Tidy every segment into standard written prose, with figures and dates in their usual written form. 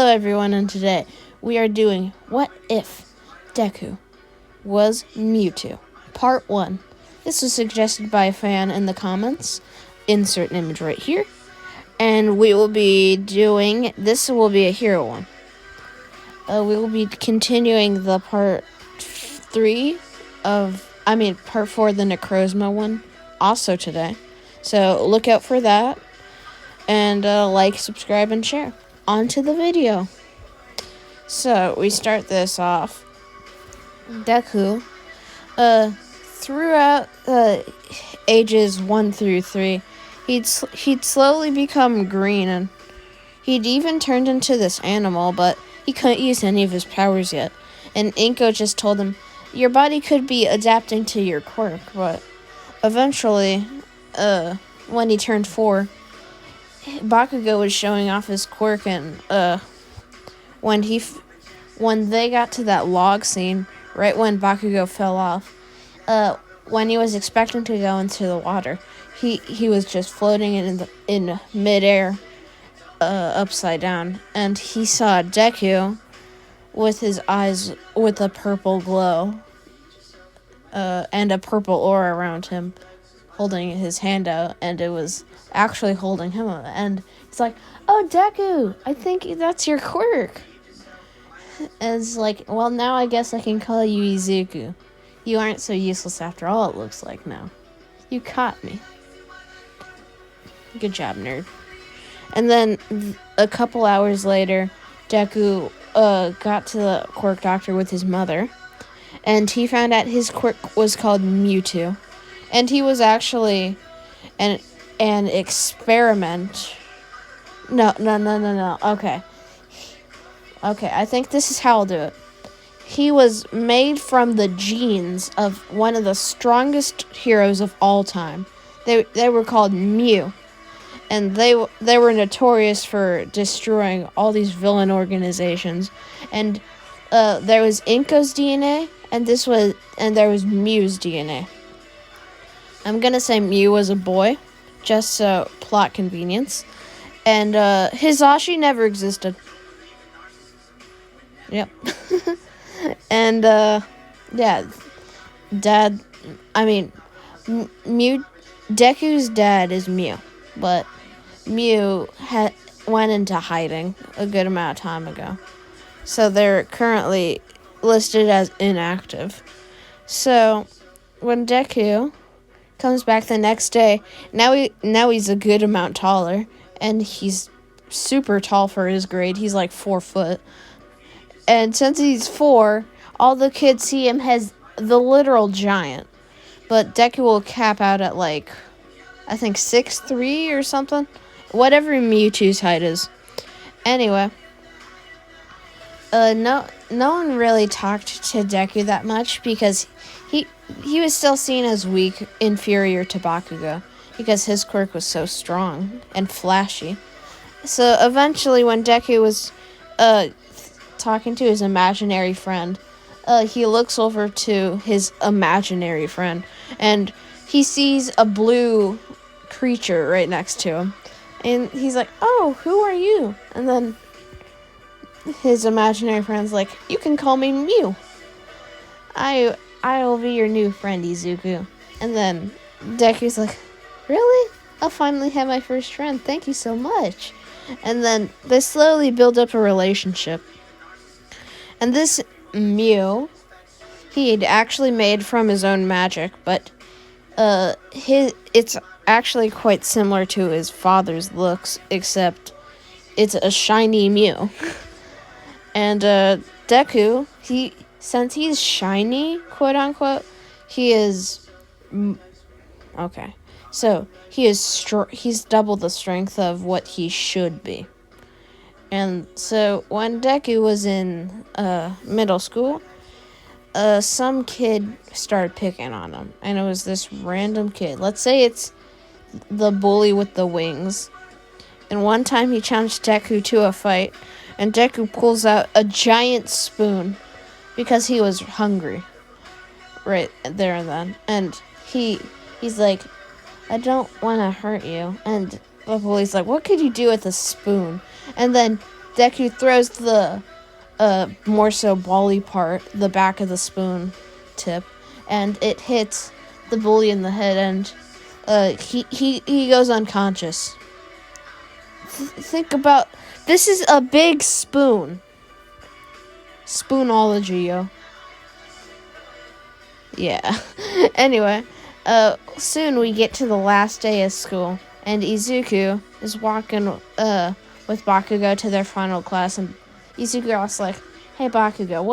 everyone, and today we are doing What If Deku Was Mewtwo, Part 1. This was suggested by a fan in the comments. Insert image right here. And we will be doing, this will be a hero one. We will be continuing the part 4, the Necrozma one, also today. So look out for that. And like, subscribe, and share. On to the video. So we start this off. Deku, throughout ages 1 through 3, he'd slowly become green, and he'd even turned into this animal, but he couldn't use any of his powers yet. And Inko just told him, your body could be adapting to your quirk, but eventually, when he turned 4, Bakugo was showing off his quirk, and when they got to that log scene, right when Bakugo fell off, when he was expecting to go into the water, he was just floating in midair, upside down, and he saw Deku with his eyes with a purple glow, and a purple aura around him, holding his hand out, and it was actually holding him up. And he's like, oh, Deku, I think that's your quirk. And it's like, well, now I guess I can call you Izuku. You aren't so useless after all, it looks like now. You caught me. Good job, nerd. And then a couple hours later, Deku got to the quirk doctor with his mother, and he found out his quirk was called Mewtwo. And he was actually an experiment. No. Okay, I think this is how I'll do it. He was made from the genes of one of the strongest heroes of all time. They were called Mew. And they were notorious for destroying all these villain organizations. And there was Inko's DNA, and there was Mew's DNA. I'm gonna say Mew was a boy, just so plot convenience. And Hisashi never existed. Yep. And Deku's dad is Mew, but Mew went into hiding a good amount of time ago, so they're currently listed as inactive. So when Deku comes back the next day, now he's a good amount taller, and he's super tall for his grade. He's like 4 foot. And since he's 4, all the kids see him as the literal giant. But Deku will cap out at like, I think 6'3" or something. Whatever Mewtwo's height is. Anyway, no one really talked to Deku that much because he was still seen as weak, inferior to Bakugo, because his quirk was so strong and flashy. So eventually, when Deku was talking to his imaginary friend, he looks over to his imaginary friend, and he sees a blue creature right next to him. And he's like, oh, who are you? And then his imaginary friend's like, you can call me Mew. I'll be your new friend, Izuku. And then Deku's like, really? I'll finally have my first friend. Thank you so much. And then they slowly build up a relationship. And this Mew, he'd actually made from his own magic, but it's actually quite similar to his father's looks, except it's a shiny Mew. And Deku, since he's shiny, quote unquote, he is okay. So he's double the strength of what he should be. And so when Deku was in middle school, some kid started picking on him, and it was this random kid. Let's say it's the bully with the wings. And one time he challenged Deku to a fight, and Deku pulls out a giant spoon because he was hungry right there and then. And he's like, I don't want to hurt you. And the bully's like, what could you do with a spoon? And then Deku throws the more so bally part, the back of the spoon tip, and it hits the bully in the head, and he goes unconscious. Think about, this is a big spoon. Spoonology, yo. Yeah. Anyway, soon we get to the last day of school, and Izuku is walking with Bakugo to their final class, and Izuku asks like, "Hey Bakugo,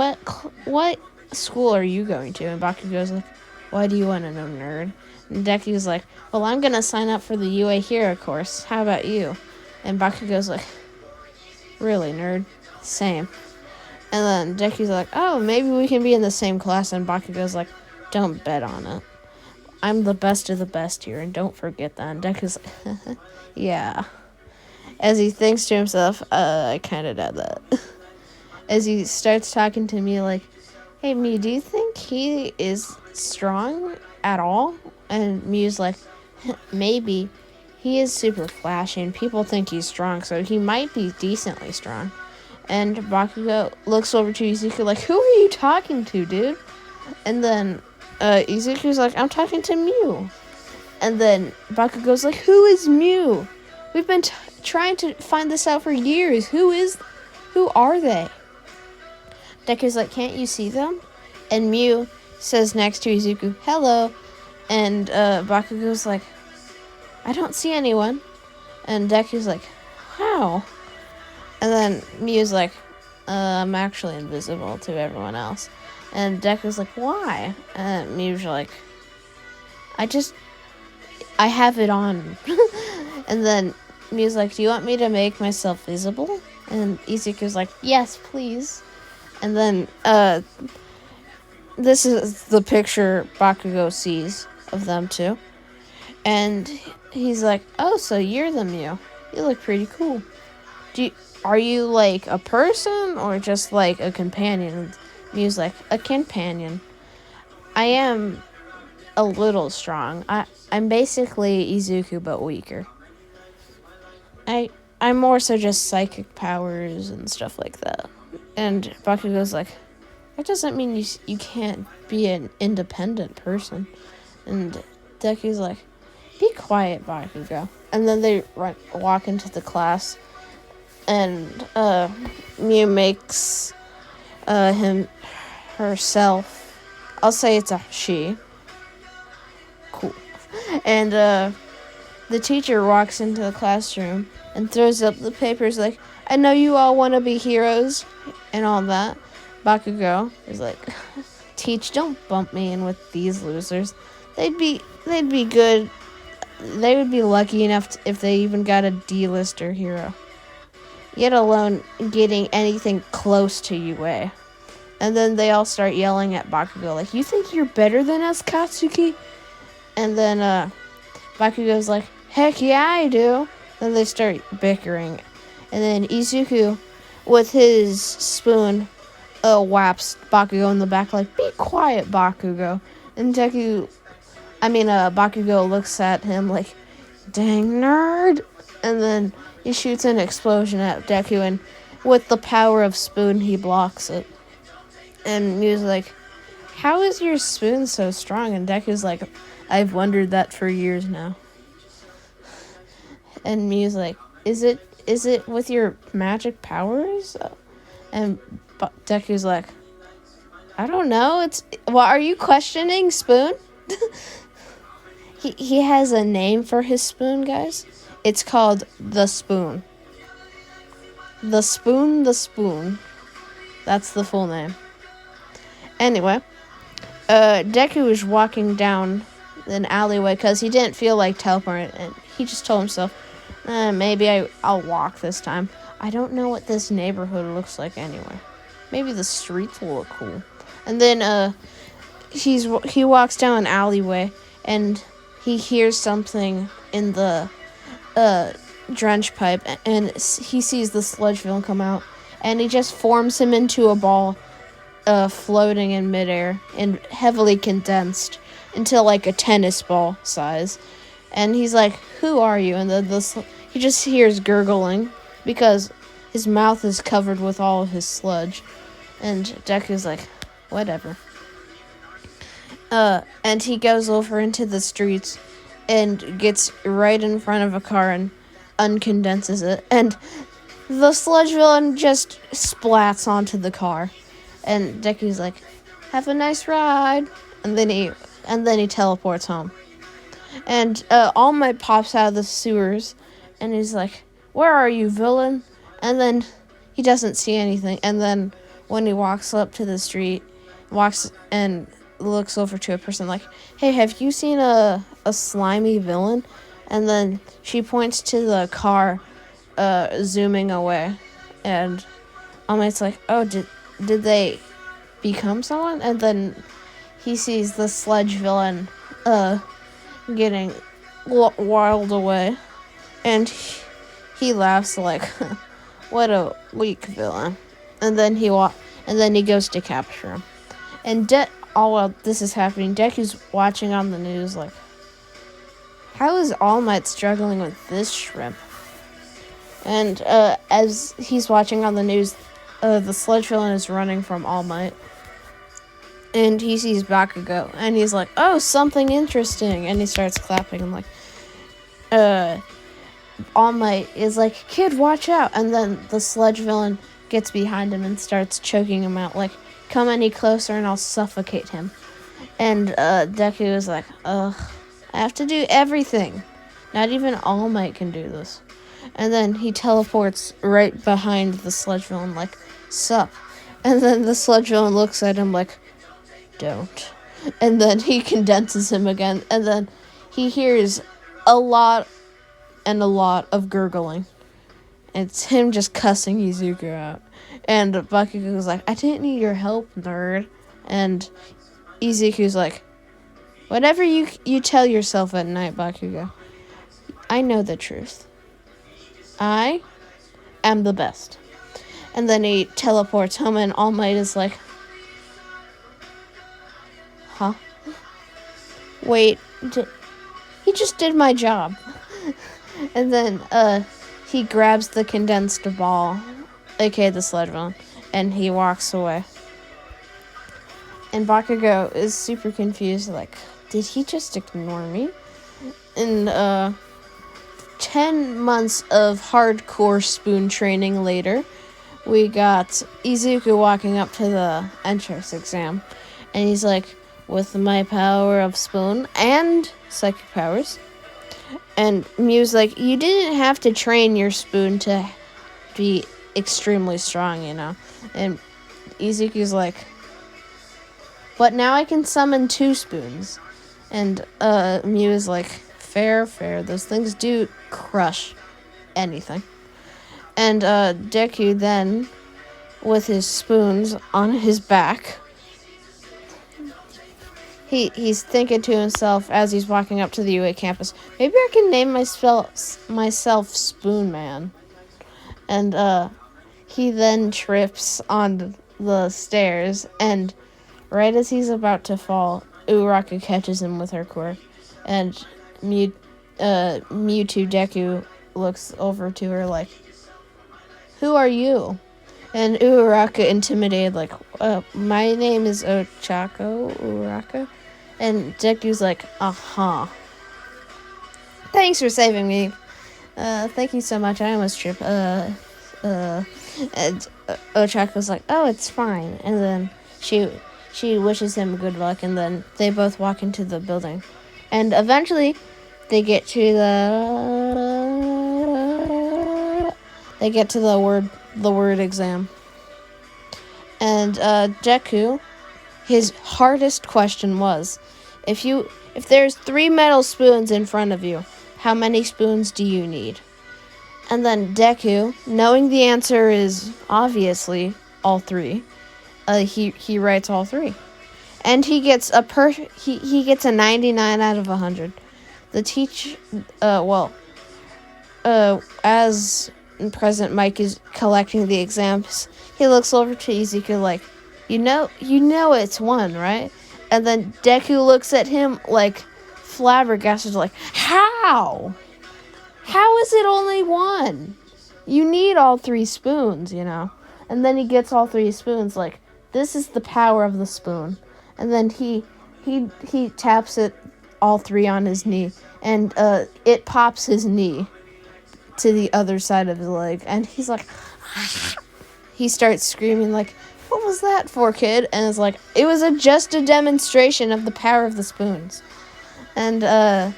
what school are you going to?" And Bakugo's like, "Why do you want to know, nerd?" And Deku's like, "Well, I'm gonna sign up for the UA Hero course. How about you?" And Bakugo's like, "Really, nerd? Same." And then Deku's like, "Oh, maybe we can be in the same class." And Bakugo's like, "Don't bet on it. I'm the best of the best here, and don't forget that." And Deku's like, "Yeah." As he thinks to himself, I kind of did that. As he starts talking to me like, "Hey, Mew, do you think he is strong at all?" And Mew's like, "Maybe. He is super flashy, and people think he's strong, so he might be decently strong." And Bakugo looks over to Izuku like, "Who are you talking to, dude?" And then Izuku's like, "I'm talking to Mew." And then Bakugo's like, "Who is Mew? We've been trying to find this out for years. Who are they?" Deku's like, "Can't you see them?" And Mew says next to Izuku, "Hello." And Bakugo's like, "I don't see anyone." And Deku's like, "How?" And then Mew's like, "I'm actually invisible to everyone else." And Deku's like, "Why?" And Mew's like, I have it on." And then Mew's like, "Do you want me to make myself visible?" And Izuku's like, "Yes, please." And then this is the picture Bakugo sees of them two. And he's like, "Oh, so you're the Mew. You look pretty cool. Are you like a person or just like a companion?" And Mew's like, "A companion. I am a little strong. I'm basically Izuku but weaker. I'm more so just psychic powers and stuff like that." And Bakugo's like, "That doesn't mean you can't be an independent person." And Deku's like, "Be quiet, Bakugo." And then they walk into the class, and Mew makes herself, I'll say it's a she. Cool. And the teacher walks into the classroom and throws up the papers like, "I know you all want to be heroes," and all that. Bakugo is like, "Teach, don't bump me in with these losers. They'd be good. They would be lucky enough if they even got a D-lister hero, yet alone getting anything close to UA." And then they all start yelling at Bakugo like, "You think you're better than us, Katsuki?" And then Bakugo's like, "Heck yeah, I do." Then they start bickering. And then Izuku, with his spoon, whaps Bakugo in the back like, "Be quiet, Bakugo." And Bakugo looks at him like, "Dang nerd." And then he shoots an explosion at Deku, and with the power of spoon, he blocks it. And Mew's like, "How is your spoon so strong?" And Deku's like, "I've wondered that for years now." And Mew's like, Is it with your magic powers?" And Deku's like, "I don't know. Are you questioning Spoon?" He has a name for his spoon, guys. It's called the Spoon. The Spoon. That's the full name. Anyway, Deku is walking down an alleyway because he didn't feel like teleporting, and he just told himself, maybe I'll walk this time. I don't know what this neighborhood looks like anyway. Maybe the streets will look cool. And then he walks down an alleyway, and he hears something in the drench pipe, and he sees the sludge film come out, and he just forms him into a ball, floating in midair and heavily condensed into like a tennis ball size. And he's like, "Who are you?" And he just hears gurgling because his mouth is covered with all of his sludge. And Deku's like, whatever. And he goes over into the streets and gets right in front of a car and uncondenses it. And the sludge villain just splats onto the car. And Deku's like, have a nice ride. And then he teleports home. And All Might pops out of the sewers. And he's like, where are you, villain? And then he doesn't see anything. And then when he walks up to the street, walks and looks over to a person like, hey, have you seen a slimy villain? And then she points to the car zooming away. And All Might's like, oh, did they become someone? And then he sees the sludge villain getting whirled away. And he laughs like, what a weak villain. And then he goes to capture him. And while this is happening, Deku's watching on the news like, how is All Might struggling with this shrimp? And as he's watching on the news, the sludge villain is running from All Might. And he sees Bakugo, and he's like, oh, something interesting. And he starts clapping and like, All Might is like, kid, watch out. And then the sludge villain gets behind him and starts choking him out, like, come any closer and I'll suffocate him. And Deku is like, ugh, I have to do everything. Not even All Might can do this. And then he teleports right behind the sludge villain, like, sup. And then the sludge villain looks at him like, don't. And then he condenses him again. And then he hears a lot of gurgling. It's him just cussing Izuku out. And Bakugo's like, I didn't need your help, nerd. And Izuku's like, whatever you tell yourself at night, Bakugo. I know the truth. I am the best. And then he teleports home and All Might is like, huh? Wait, he just did my job. And then he grabs the condensed ball, aka the sludge villain, and he walks away. And Bakugo is super confused, like, did he just ignore me? And 10 months of hardcore spoon training later, we got Izuku walking up to the entrance exam. And he's like, with my power of spoon and psychic powers. And Mew's like, you didn't have to train your spoon to be extremely strong, you know? And Izuku's like, but now I can summon 2 spoons. And Mew is like, fair. Those things do crush anything. And Deku then, with his spoons on his back, he's thinking to himself as he's walking up to the UA campus, maybe I can name myself Spoon Man. And he then trips on the stairs, and right as he's about to fall, Uraraka catches him with her quirk. And Mewtwo Deku looks over to her like, who are you? And Uraraka, intimidated, like, my name is Ochako Uraraka. And Deku's like, uh-huh. Thanks for saving me. Thank you so much. I almost tripped. And Ochako's like, oh, it's fine. And then she wishes him good luck, and then they both walk into the building. And eventually, they get to the word exam. And Deku, his hardest question was, if there's 3 metal spoons in front of you, how many spoons do you need? And then Deku, knowing the answer is obviously all 3, he writes all 3. And he gets he gets a 99 out of 100. The as President Mike is collecting the exams, he looks over to Izuku like, you know it's 1, right? And then Deku looks at him like flabbergasted, like, how? How is it only 1? you need all 3 spoons, you know. And then he gets all 3 spoons, like, this is the power of the spoon. And then he taps it all 3 on his knee, and it pops his knee to the other side of his leg, and he's like, he starts screaming like, what was that for, kid? And it's like, it was just a demonstration of the power of the spoons. And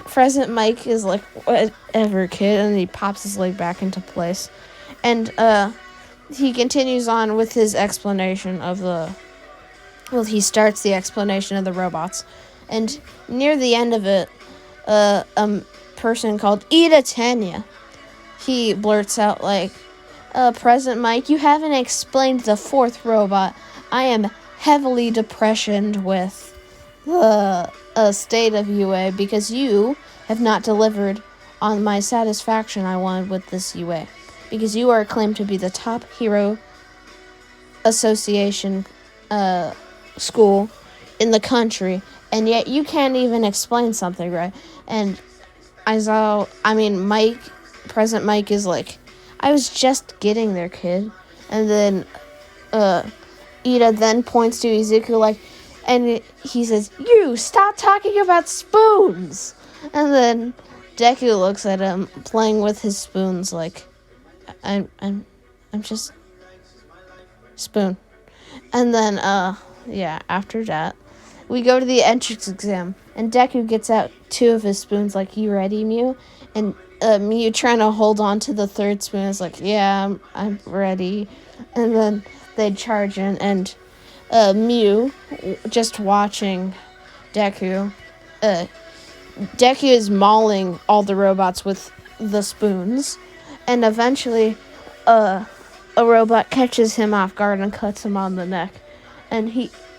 President Mike is like, whatever, kid, and he pops his leg back into place. And he continues on with his explanation of he starts the explanation of the robots. And near the end of it, a person called Ida Tanya, he blurts out like, President Mike, you haven't explained the 4th robot. I am heavily depressioned with the state of UA because you have not delivered on my satisfaction I wanted with this UA. Because you are claimed to be the top hero association school in the country, and yet you can't even explain something right. And President Mike is like, I was just getting there, kid. And then Ida then points to Izuku like, and he says, you stop talking about spoons. And then Deku looks at him playing with his spoons like, I'm just spoon. And then after that we go to the entrance exam, and Deku gets out 2 of his spoons like, you ready, Mew? And Mew, trying to hold on to the 3rd spoon, is like, yeah, I'm ready. And then they charge in, and Mew, just watching Deku, Deku is mauling all the robots with the spoons, and eventually a robot catches him off guard and cuts him on the neck, and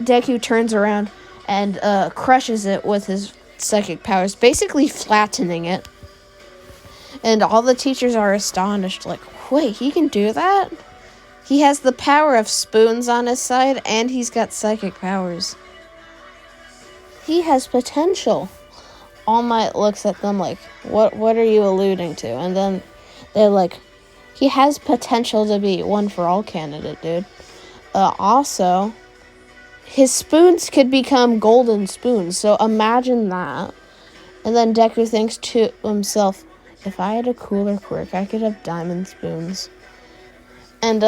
Deku turns around and crushes it with his psychic powers, basically flattening it. And all the teachers are astonished, like, wait, he can do that? He has the power of spoons on his side, and he's got psychic powers. He has potential. All Might looks at them like, what are you alluding to? And then they're like, he has potential to be one for all candidate, dude. Also, his spoons could become golden spoons, so imagine that. And then Deku thinks to himself, if I had a cooler quirk, I could have diamond spoons. And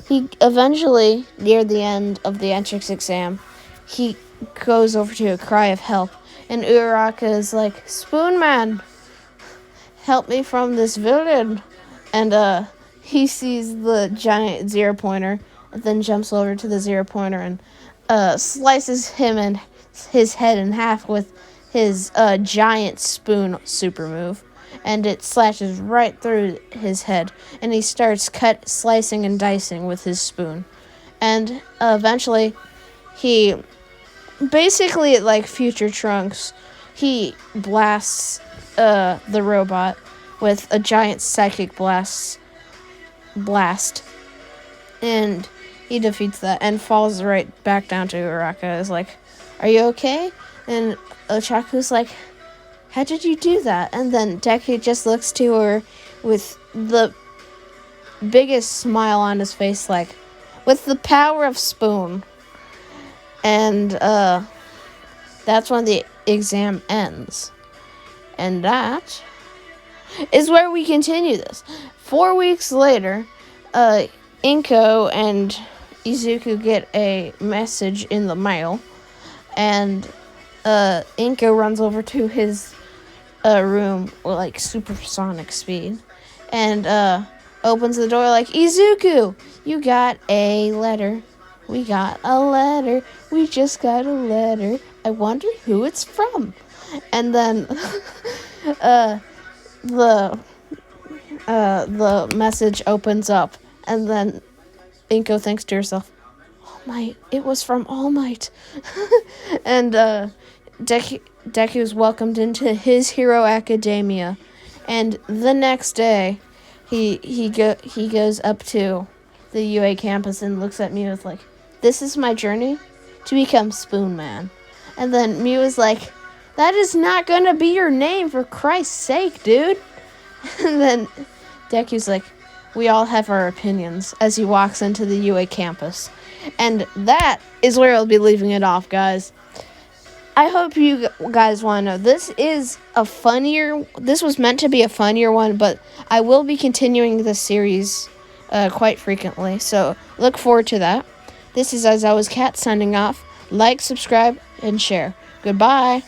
he eventually, near the end of the entrance exam, he goes over to a cry of help. And Uraraka is like, Spoon Man, help me from this villain. And he sees the giant 0-pointer, and then jumps over to the 0-pointer and slices him and his head in half with his giant spoon super move. And it slashes right through his head, and he starts slicing and dicing with his spoon. And eventually, he, basically like Future Trunks, he blasts the robot with a giant psychic blast, and he defeats that and falls right back down to Uraraka. Is like, are you okay? And Ochaku's like, how did you do that? And then Deku just looks to her with the biggest smile on his face, like, with the power of spoon. And that's when the exam ends. And that is where we continue this. 4 weeks later, Inko and Izuku get a message in the mail, and Inko runs over to his room with like supersonic speed, and opens the door like, Izuku, you got a letter. We got a letter. We just got a letter. I wonder who it's from. And then the message opens up, and then Inko thinks to herself, All Might, it was from All Might. And Deku is welcomed into his hero academia, and the next day he goes up to the UA campus and looks at Mew with like, this is my journey to become Spoon Man. And then Mew is like, that is not gonna be your name, for Christ's sake, dude. And then Deku's like, we all have our opinions, as he walks into the UA campus. And that is where I'll be leaving it off, guys. I hope you guys want to know. This was meant to be a funnier one, but I will be continuing this series quite frequently. So look forward to that. This is As Always Cat signing off. Like, subscribe, and share. Goodbye.